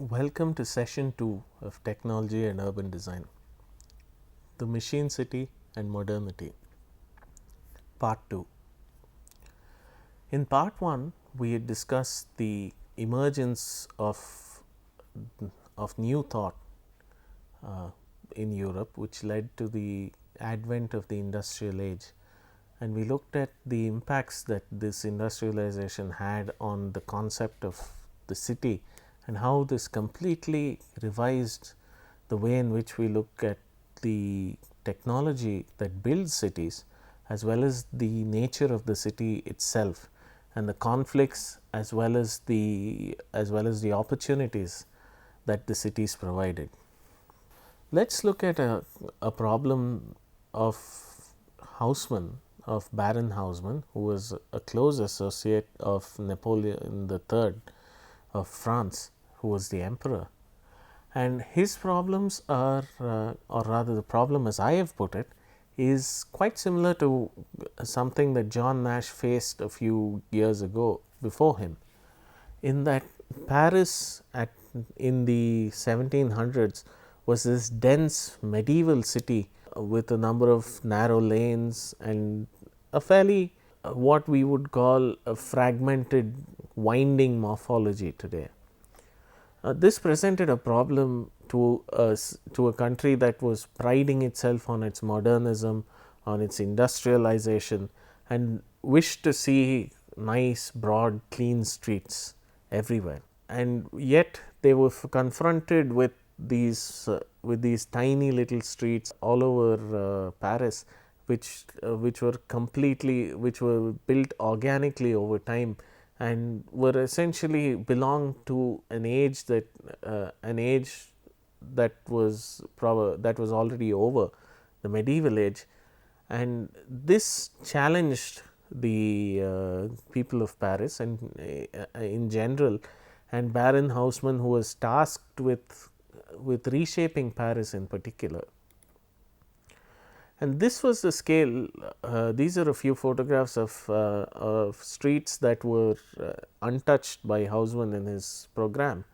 Welcome to session 2 of Technology and Urban Design, the Machine City and Modernity, Part 2. In Part 1, we had discussed the emergence of new thought in Europe, which led to the advent of the industrial age, and we looked at the impacts that this industrialization had on the concept of the city and how this completely revised the way in which we look at the technology that builds cities, as well as the nature of the city itself, and the conflicts as well as the opportunities that the cities provided. Let's look at a problem of Haussmann, of Baron Haussmann, who was a close associate of Napoleon III of France, who was the emperor. And his problems are, or rather the problem as I have put it, is quite similar to something that John Nash faced a few years ago before him, in that Paris in the 1700s was this dense medieval city with a number of narrow lanes and a fairly what we would call a fragmented, winding morphology today. This presented a problem to a country that was priding itself on its modernism, on its industrialization, and wished to see nice, broad, clean streets everywhere. And yet they were confronted with these tiny little streets all over Paris, which were built organically over time, and were essentially belonged to an age that was already over, the medieval age, and this challenged the people of Paris and in general, and Baron Haussmann, who was tasked with reshaping Paris in particular. And this was the scale. These are a few photographs of streets that were untouched by Haussmann in his program,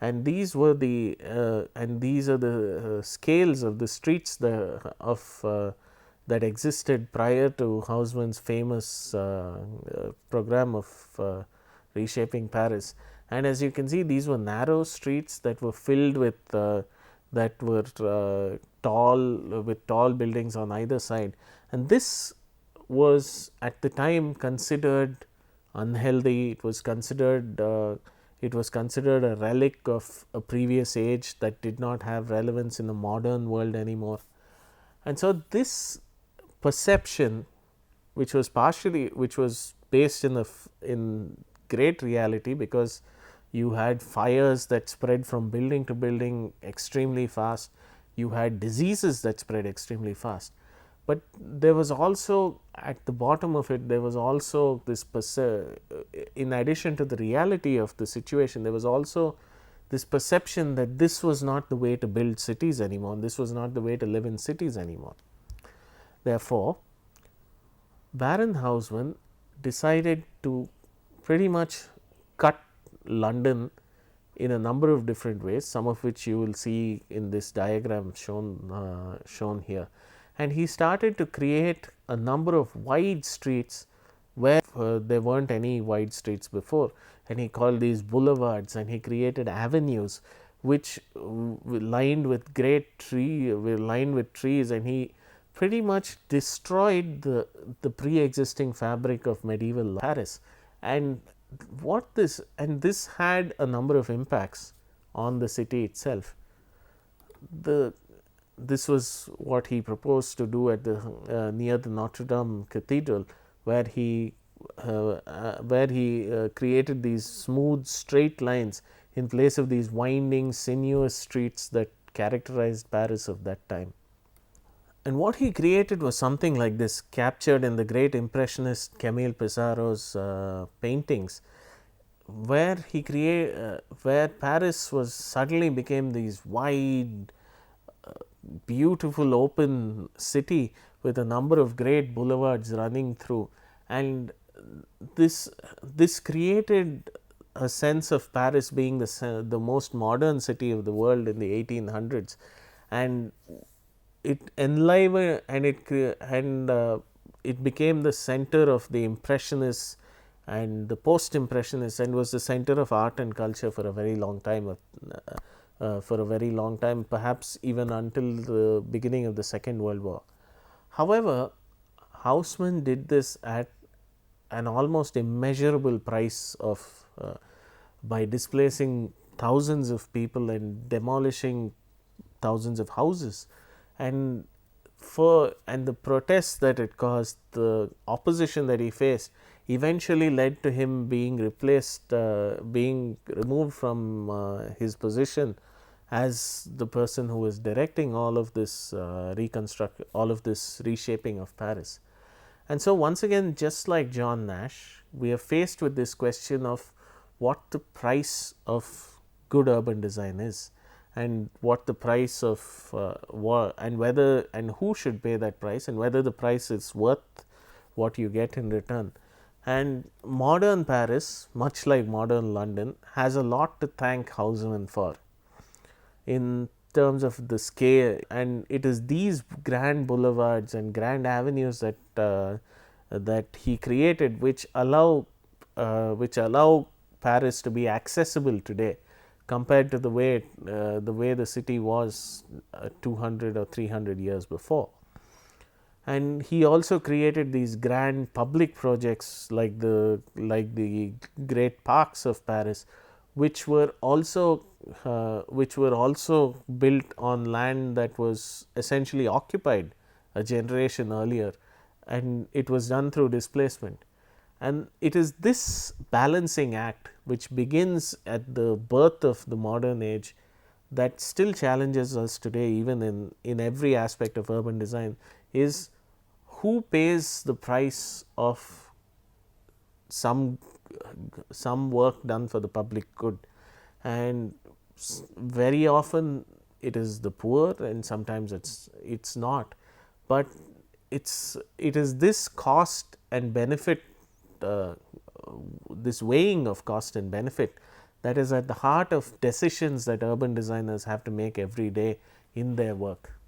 and these are the scales of the streets that existed prior to Haussmann's famous program of reshaping Paris. And as you can see, these were narrow streets that were filled with tall buildings on either side, and this was at the time considered unhealthy. It was considered a relic of a previous age that did not have relevance in the modern world anymore. And so this perception, which was based in great reality, because you had fires that spread from building to building extremely fast, you had diseases that spread extremely fast, but there was also, at the bottom of it, there was also this in addition to the reality of the situation, there was also this perception that this was not the way to build cities anymore, this was not the way to live in cities anymore. Therefore, Baron Haussmann decided to pretty much cut London in a number of different ways, some of which you will see in this diagram shown here. And he started to create a number of wide streets where there weren't any wide streets before, and he called these boulevards, and he created avenues which were lined with trees, and he pretty much destroyed the pre-existing fabric of medieval Paris. And this had a number of impacts on the city itself. This was what he proposed to do at near the Notre Dame Cathedral, where he created these smooth, straight lines in place of these winding, sinuous streets that characterized Paris of that time. And what he created was something like this, captured in the great impressionist Camille Pissarro's paintings, where Paris was suddenly became these wide, beautiful, open city with a number of great boulevards running through, and this created a sense of Paris being the most modern city of the world in the 1800s, and it enlivened it became the center of the Impressionists and the post-Impressionists, and was the center of art and culture for a very long time. Perhaps even until the beginning of the Second World War. However, Haussmann did this at an almost immeasurable price of by displacing thousands of people and demolishing thousands of houses, and the protests that it caused, the opposition that he faced, eventually led to him being removed from his position as the person who was directing all of this reshaping of Paris. And so once again, just like John Nash, we are faced with this question of what the price of good urban design is, and what the price of and whether and who should pay that price, and whether the price is worth what you get in return. And modern Paris, much like modern London, has a lot to thank Haussmann for in terms of the scale, and it is these grand boulevards and grand avenues that he created which allow Paris to be accessible today compared to the way the city was 200 or 300 years before. And he also created these grand public projects like the great parks of Paris, which were also built on land that was essentially occupied a generation earlier, and it was done through displacement. And it is this balancing act which begins at the birth of the modern age that still challenges us today, even in every aspect of urban design, is who pays the price of some work done for the public good. And very often it is the poor, and sometimes it's not, but it is this cost and benefit, this weighing of cost and benefit, that is at the heart of decisions that urban designers have to make every day in their work.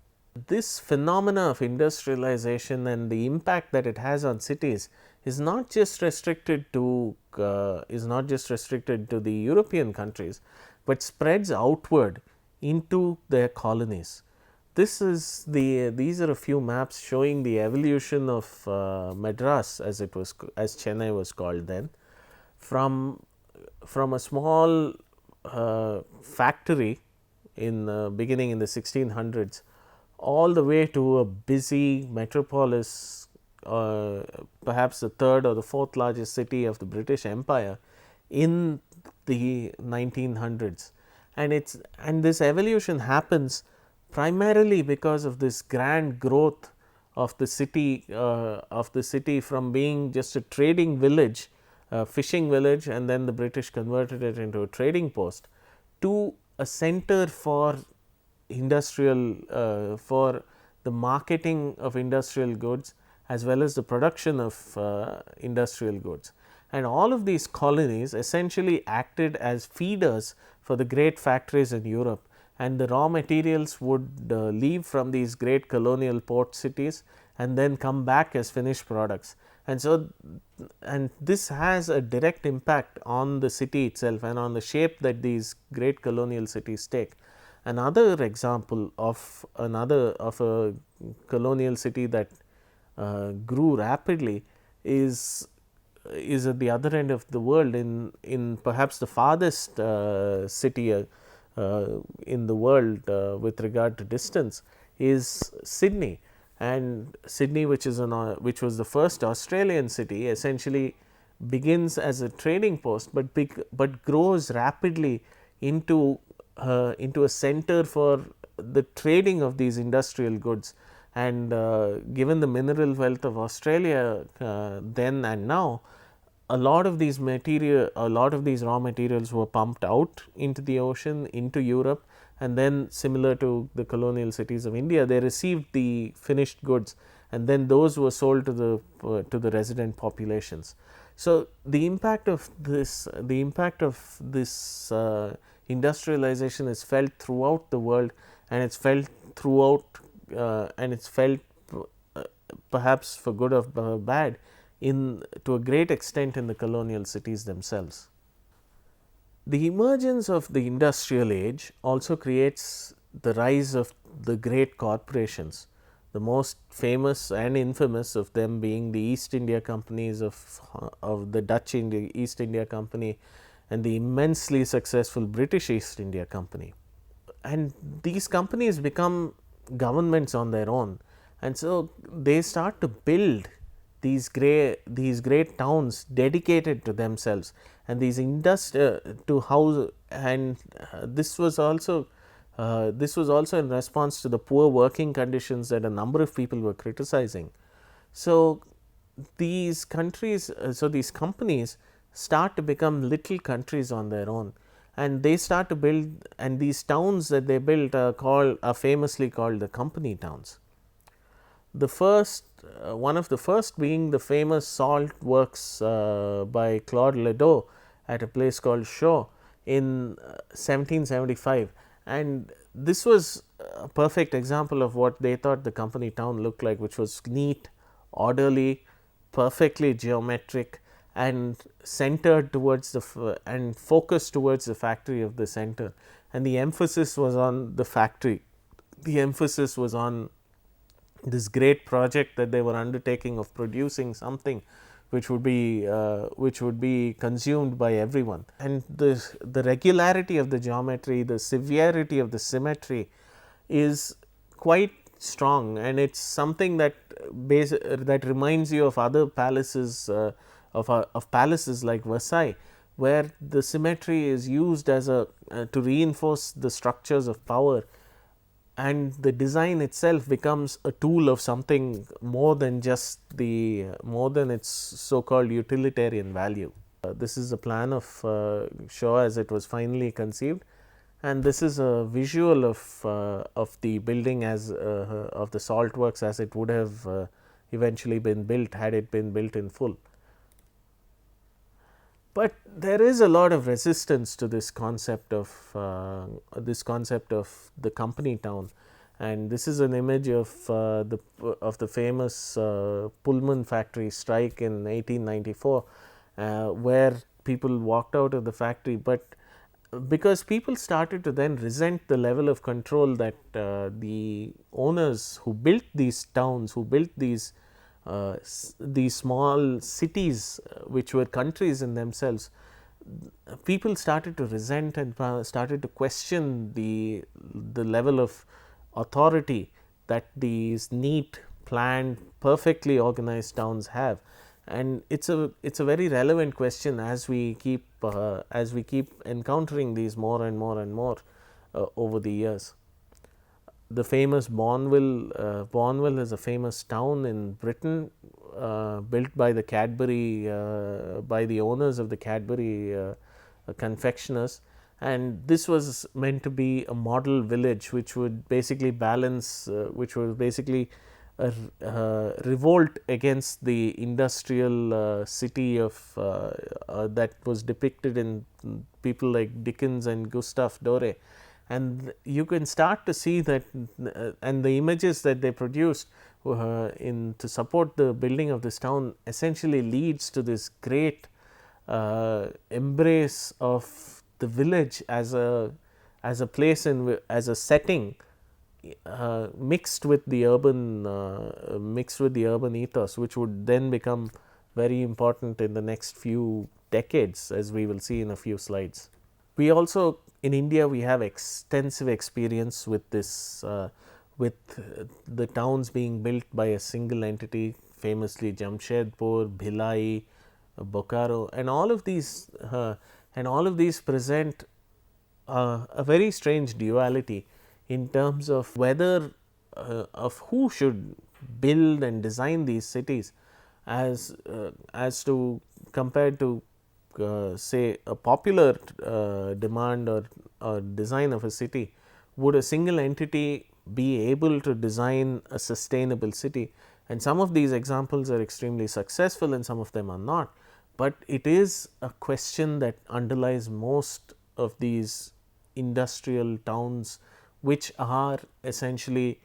This phenomena of industrialization and the impact that it has on cities is not just restricted to the European countries, but spreads outward into their colonies. These are a few maps showing the evolution of Madras, as Chennai was called then, from a small factory beginning in the 1600s, all the way to a busy metropolis, perhaps the third or the fourth largest city of the British Empire in the 1900s. And this evolution happens primarily because of this grand growth of the city from being just a trading village, fishing village, and then the British converted it into a trading post, to a center for for the marketing of industrial goods as well as the production of industrial goods. And all of these colonies essentially acted as feeders for the great factories in Europe, and the raw materials would leave from these great colonial port cities and then come back as finished products. And this has a direct impact on the city itself and on the shape that these great colonial cities take. Another example of a colonial city that grew rapidly is at the other end of the world, in perhaps the farthest city in the world with regard to distance, is Sydney. And Sydney, which was the first Australian city, essentially begins as a trading post, but grows rapidly into a center for the trading of these industrial goods. And given the mineral wealth of Australia then and now, a lot of these raw materials were pumped out into the ocean, into Europe, and then, similar to the colonial cities of India, they received the finished goods, and then those were sold to the resident populations. So, the impact of this industrialization is felt throughout the world, and it's felt throughout and it's felt uh, perhaps for good or bad in to a great extent in the colonial cities themselves. The emergence of the industrial age also creates the rise of the great corporations, the most famous and infamous of them being the East India Companies of the Dutch East India Company and the immensely successful British East India Company. And these companies become governments on their own, and so they start to build these great towns dedicated to themselves, and these to house, and this was also in response to the poor working conditions that a number of people were criticizing. So these companies start to become little countries on their own, and they start to build, and these towns that they built are famously called the company towns. The first one of the first being the famous salt works by Claude Ledoux at a place called Shaw in 1775, and this was a perfect example of what they thought the company town looked like, which was neat, orderly, perfectly geometric, and centered towards and focused towards the factory of the center, and the emphasis was on the factory. The emphasis was on this great project that they were undertaking of producing something which would be consumed by everyone. And the regularity of the geometry, the severity of the symmetry is quite strong, and it's something that that reminds you of other palaces of palaces like Versailles, where the symmetry is used as a to reinforce the structures of power, and the design itself becomes a tool of something more than just more than its so called utilitarian value. This is a plan of Shaw as it was finally conceived, and this is a visual of the building as of the salt works as it would have eventually been built had it been built in full. But there is a lot of resistance to this concept of the company town, and this is an image of the famous Pullman factory strike in 1894, where people walked out of the factory, but because people started to then resent the level of control that the owners who built these towns, who built these small cities, which were countries in themselves, people started to resent and started to question the level of authority that these neat, planned, perfectly organized towns have. And it's a very relevant question as we keep encountering these more and more and more over the years. The famous Bournville is a famous town in Britain, built by the Cadbury by the owners of the Cadbury confectioners, and this was meant to be a model village which would basically revolt against the industrial city of that was depicted in people like Dickens and Gustave Doré. And you can start to see that, and the images that they produced to support the building of this town essentially leads to this great embrace of the village as a place as a setting, mixed with the urban ethos, which would then become very important in the next few decades, as we will see in a few slides. We also, in India, we have extensive experience with this, with the towns being built by a single entity, famously Jamshedpur, Bhilai, Bokaro, and all of these present a very strange duality in terms of whether of who should build and design these cities, as to compared to say a popular demand or design of a city. Would a single entity be able to design a sustainable city? And some of these examples are extremely successful and some of them are not, but it is a question that underlies most of these industrial towns, which are essentially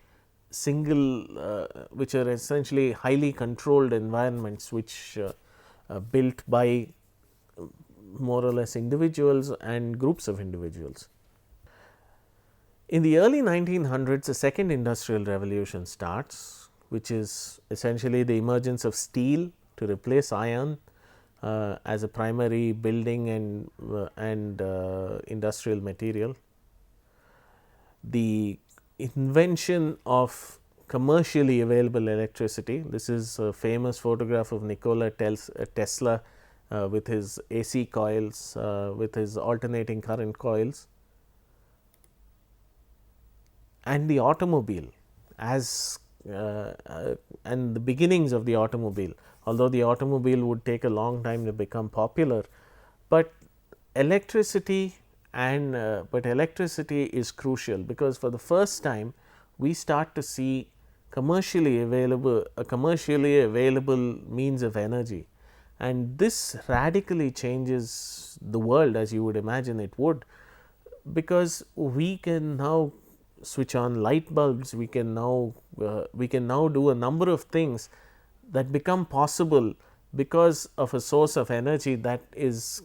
which are essentially highly controlled environments, which built by more or less individuals and groups of individuals. In the early 1900s, the second industrial revolution starts, which is essentially the emergence of steel to replace iron as a primary building and industrial material. The invention of commercially available electricity. This is a famous photograph of Nikola Tesla with his AC coils, with his alternating current coils, and the automobile as and the beginnings of the automobile. Although the automobile would take a long time to become popular, but electricity but electricity is crucial, because for the first time we start to see a commercially available means of energy, and this radically changes the world, as you would imagine it would, because we can now switch on light bulbs, we can now do a number of things that become possible because of a source of energy that is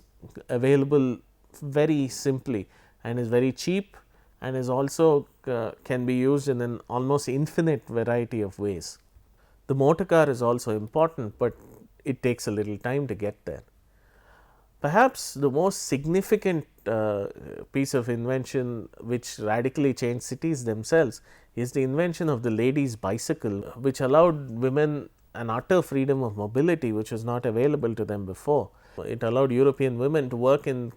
available very simply and is very cheap, and is also can be used in an almost infinite variety of ways. The motor car is also important, but it takes a little time to get there. Perhaps the most significant piece of invention which radically changed cities themselves is the invention of the ladies' bicycle, which allowed women an utter freedom of mobility which was not available to them before. It allowed European women to work in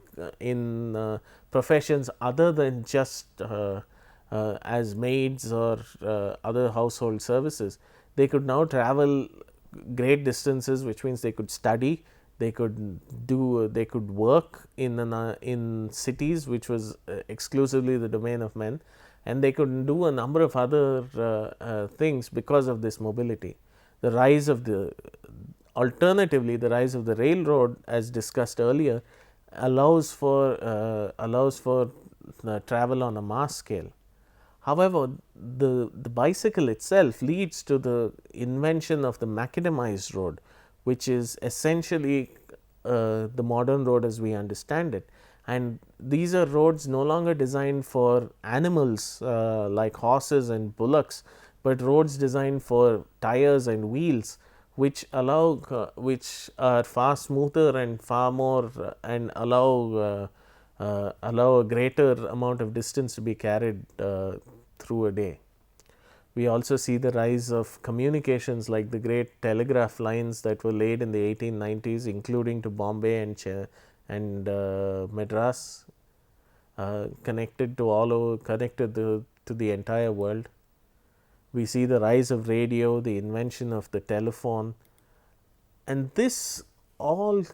professions other than just as maids or other household services. They could now travel great distances, which means they could study, they could work in cities which was exclusively the domain of men, and they could do a number of other things because of this mobility. The rise of alternatively, the rise of the railroad, as discussed earlier, allows for travel on a mass scale. However, the bicycle itself leads to the invention of the macadamized road, which is essentially the modern road as we understand it. And these are roads no longer designed for animals like horses and bullocks, but roads designed for tires and wheels, which which are far smoother and far more and allow a greater amount of distance to be carried through a day. We also see the rise of communications like the great telegraph lines that were laid in the 1890s, including to Bombay and Madras, connected to the entire world. We see the rise of radio, the invention of the telephone, and this all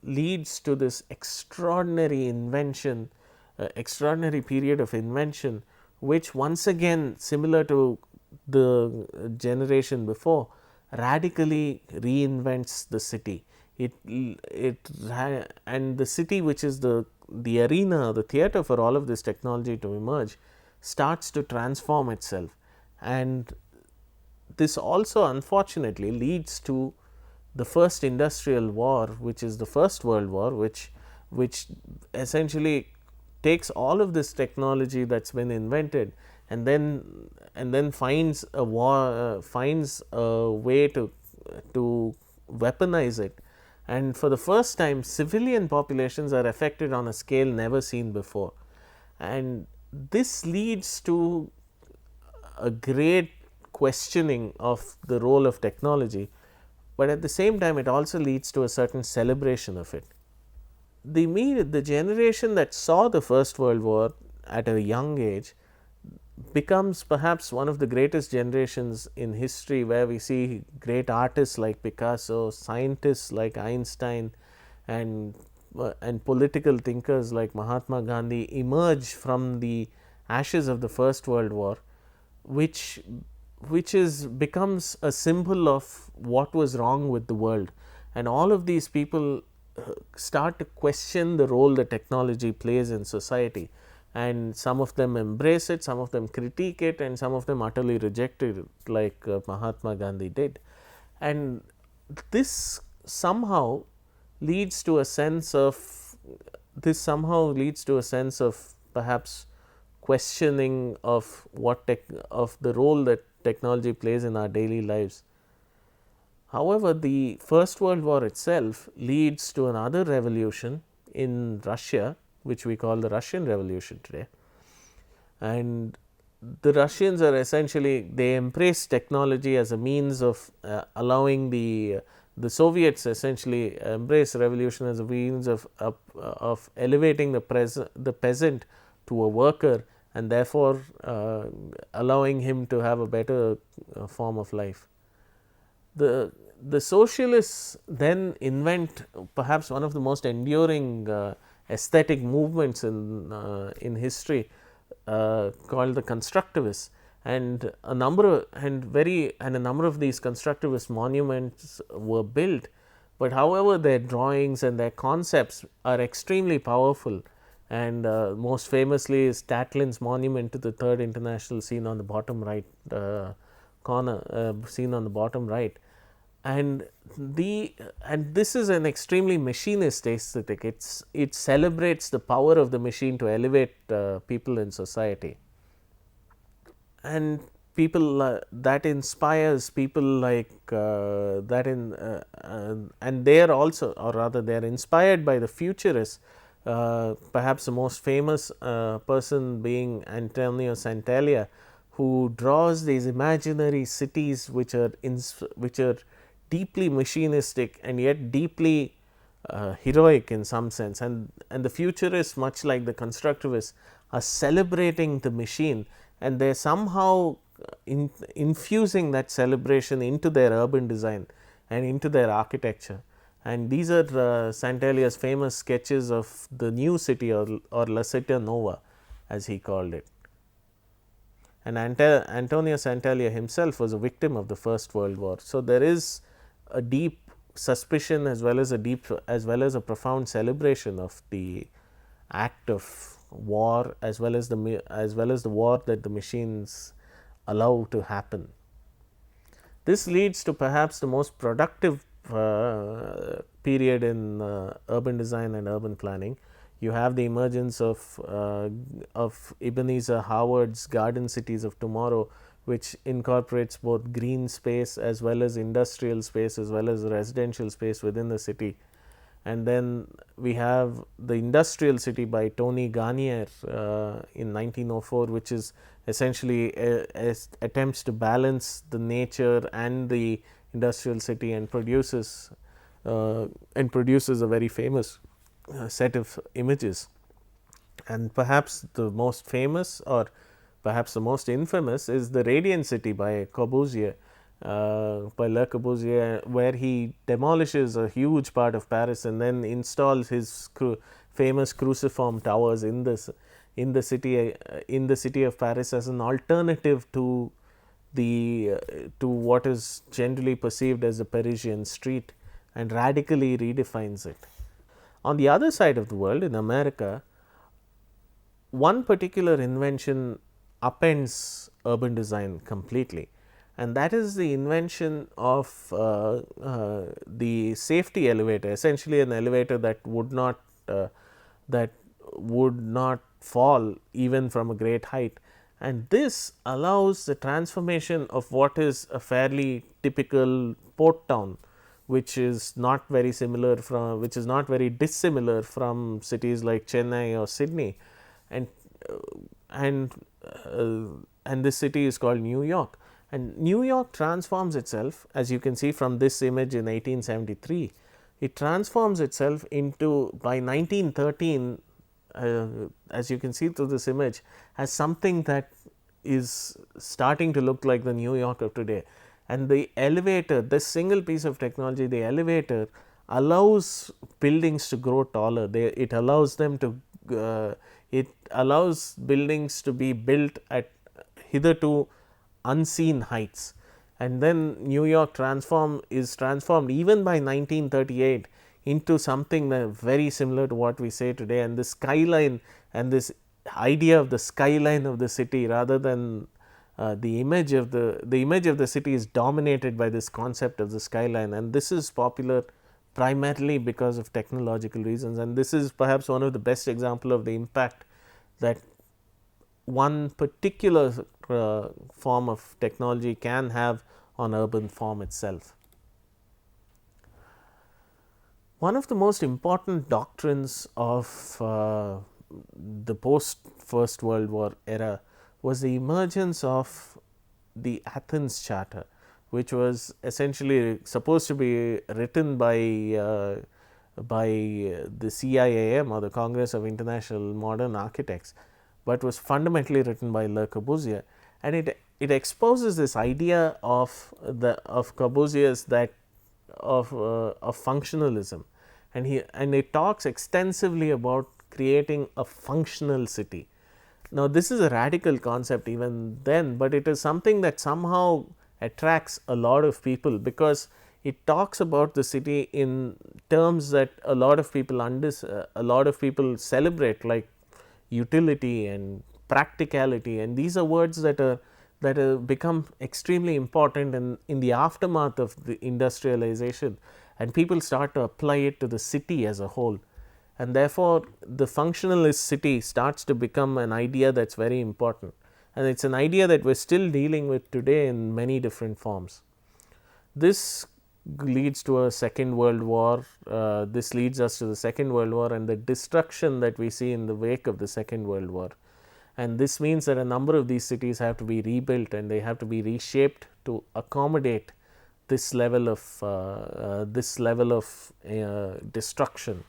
leads to this extraordinary period of invention, which once again, similar to the generation before, radically reinvents the city. And the city, which is the arena, the theater for all of this technology to emerge, starts to transform itself. And this also unfortunately leads to the first industrial war, which is the First World War, which essentially takes all of this technology that's been invented and then finds a way to weaponize it. And for the first time, civilian populations are affected on a scale never seen before, and this leads to a great questioning of the role of technology, but at the same time it also leads to a certain celebration of it. The generation that saw the First World War at a young age becomes perhaps one of the greatest generations in history, where we see great artists like Picasso, scientists like Einstein, and political thinkers like Mahatma Gandhi emerge from the ashes of the First World War, which becomes a symbol of what was wrong with the world. And all of these people start to question the role that technology plays in society, and some of them embrace it, some of them critique it, and some of them utterly reject it, like Mahatma Gandhi did. And this somehow leads to a sense of perhaps questioning of of the role that technology plays in our daily lives. However, the First World War itself leads to another revolution in Russia, which we call the Russian Revolution today. And the Russians are essentially, they embrace technology as a means of allowing the Soviets essentially embrace revolution as a means of elevating the peasant to a worker, and therefore allowing him to have a better form of life. The socialists then invent perhaps one of the most enduring aesthetic movements in history, called the constructivists, and a number of these constructivist monuments were built. But however, their drawings and their concepts are extremely powerful, and most famously is Tatlin's monument to the Third International, seen on the bottom right corner, seen on the bottom right. And this is an extremely machinist aesthetic. It celebrates the power of the machine to elevate people in society, and people that inspires people like and they are also, or rather they are inspired by the futurists, perhaps the most famous person being Antonio Santalia, who draws these imaginary cities which are deeply machinistic and yet deeply heroic in some sense. And the futurists, much like the constructivists, are celebrating the machine, and they are somehow infusing that celebration into their urban design and into their architecture. And these are Santalia's famous sketches of the new city, or La Città Nova as he called it. And Antonio Santalia himself was a victim of the First World War. So there is a deep suspicion as well as a profound celebration of the act of war, as well as the war that the machines allow to happen. This leads to perhaps the most productive period in urban design and urban planning. You have the emergence of Ebenezer Howard's Garden Cities of Tomorrow, which incorporates both green space as well as industrial space as well as residential space within the city. And then we have the Industrial City by Tony Garnier in 1904, which is essentially attempts to balance the nature and the industrial city, and produces a very famous set of images. And perhaps the most famous, or perhaps the most infamous, is the Radiant City by Corbusier, by Le Corbusier, where he demolishes a huge part of Paris and then installs his famous cruciform towers in the city of Paris as an alternative to what is generally perceived as a Parisian street, and radically redefines it. On the other side of the world, in America, one particular invention upends urban design completely, and that is the invention of the safety elevator, essentially an elevator that would not fall even from a great height. And this allows the transformation of what is a fairly typical port town, which is not very dissimilar from cities like Chennai or Sydney, and this city is called New York. And New York transforms itself, as you can see from this image in 1873. It transforms itself into, by 1913, as you can see through this image, as something that is starting to look like the New York of today. And the elevator, this single piece of technology, the elevator, allows buildings to grow taller. It allows buildings to be built at hitherto unseen heights. And then New York is transformed even by 1938 into something that very similar to what we say today, and the skyline and this idea of the skyline of the city rather than the image of the city is dominated by this concept of the skyline, and this is popular primarily because of technological reasons, and this is perhaps one of the best example of the impact that one particular form of technology can have on urban form itself. One of the most important doctrines of the post First World War era was the emergence of the Athens Charter, which was essentially supposed to be written by the CIAM, or the Congress of International Modern Architects, but was fundamentally written by Le Corbusier, and it exposes this idea of Corbusier's that of functionalism, and it talks extensively about creating a functional city. Now, this is a radical concept even then, but it is something that somehow attracts a lot of people, because it talks about the city in terms that a lot of people celebrate, like utility and practicality, and these are words that are become extremely important in the aftermath of the industrialization, and people start to apply it to the city as a whole, and therefore the functionalist city starts to become an idea that's very important, and it's an idea that we're still dealing with today in many different forms. This leads to a Second World War. This leads us to the Second World War and the destruction that we see in the wake of the Second World War. And this means that a number of these cities have to be rebuilt, and they have to be reshaped to accommodate this level of destruction.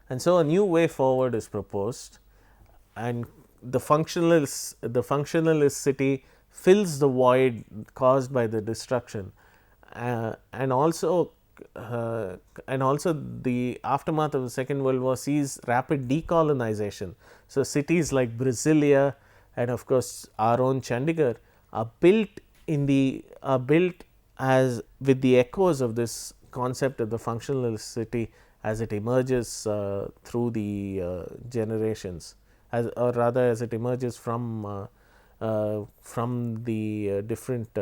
And so a new way forward is proposed, and the functionalist city fills the void caused by the destruction, and also the aftermath of the Second World War sees rapid decolonization. So cities like Brasilia and of course our own Chandigarh are built as with the echoes of this concept of the functionalist city as it emerges through the generations, or rather as it emerges from the different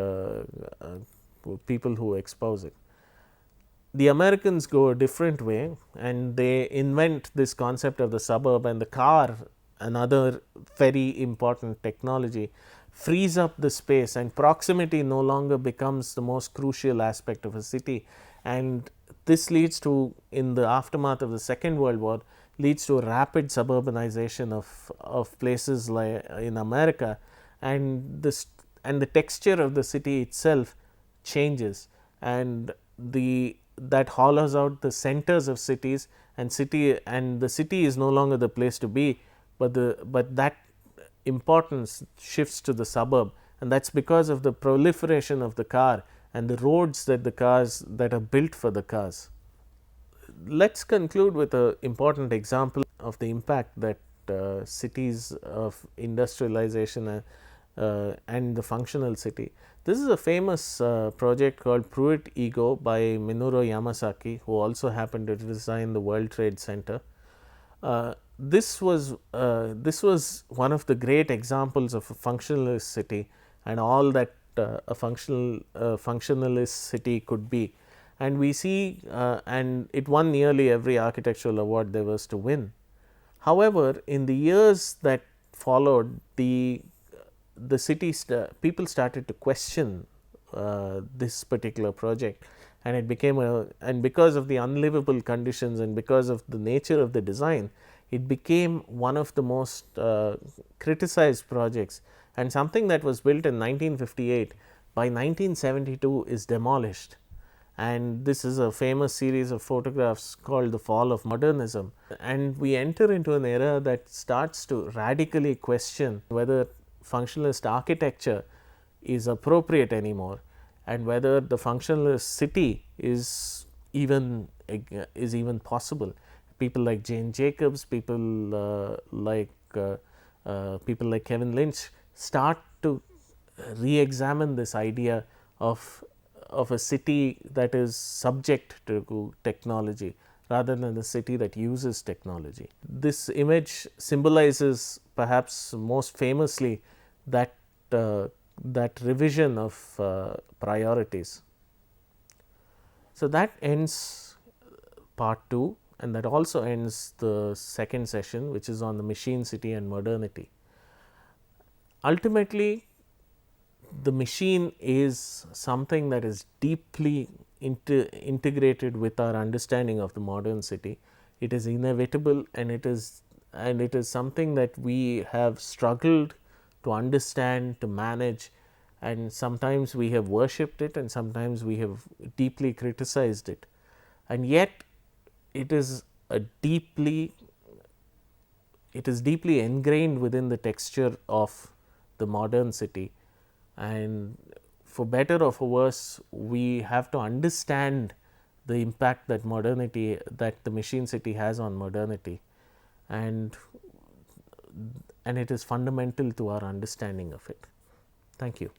people who expose it. The Americans go a different way, and they invent this concept of the suburb, and the car, another very important technology, frees up the space, and proximity no longer becomes the most crucial aspect of a city, and this leads to, in the aftermath of the Second World War, leads to a rapid suburbanization of places like in America, and the texture of the city itself changes, and that hollows out the centers of cities, and the city is no longer the place to be, but that importance shifts to the suburb, and that's because of the proliferation of the car and the roads that are built for the cars. Let's conclude with an important example of the impact that cities of industrialization and the functional city. This is a famous project called Pruitt Ego by Minoru Yamasaki, who also happened to design the World Trade Center. This was one of the great examples of a functionalist city and all that a functionalist city could be, and we see and it won nearly every architectural award there was to win. However, in the years that followed, the people started to question this particular project, and it became and because of the unlivable conditions and because of the nature of the design, it became one of the most criticized projects, and something that was built in 1958 by 1972 is demolished. And this is a famous series of photographs called the fall of modernism, and we enter into an era that starts to radically question whether functionalist architecture is appropriate anymore, and whether the functionalist city is even possible. People like Jane Jacobs, people like Kevin Lynch start to re-examine this idea of of a city that is subject to technology rather than a city that uses technology. This image symbolizes perhaps most famously that that revision of priorities. So, that ends part 2, and that also ends the second session, which is on the machine city and modernity. Ultimately, the machine is something that is deeply integrated with our understanding of the modern city. It is inevitable, and it is something that we have struggled to understand, to manage, and sometimes we have worshipped it and sometimes we have deeply criticized it. And yet it is deeply ingrained within the texture of the modern city, and for better or for worse, we have to understand the impact that the machine city has on modernity, and it is fundamental to our understanding of it. Thank you.